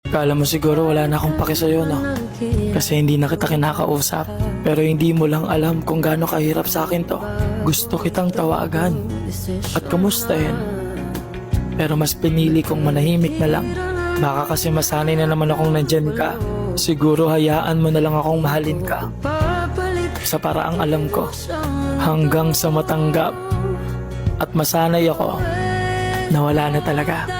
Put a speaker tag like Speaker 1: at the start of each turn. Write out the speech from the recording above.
Speaker 1: Kala mo siguro wala na akong paki sa'yo, no? Kasi hindi na kita kinakausap. Pero hindi mo lang alam kung gaano kahirap sa akin to. Gusto kitang tawagan at kamustahin. Pero mas pinili kong manahimik na lang. Baka kasi masanay na naman akong nandyan ka. Siguro hayaan mo na lang akong mahalin ka. Sa paraang alam ko. Hanggang sa matanggap at masanay ako na wala na talaga.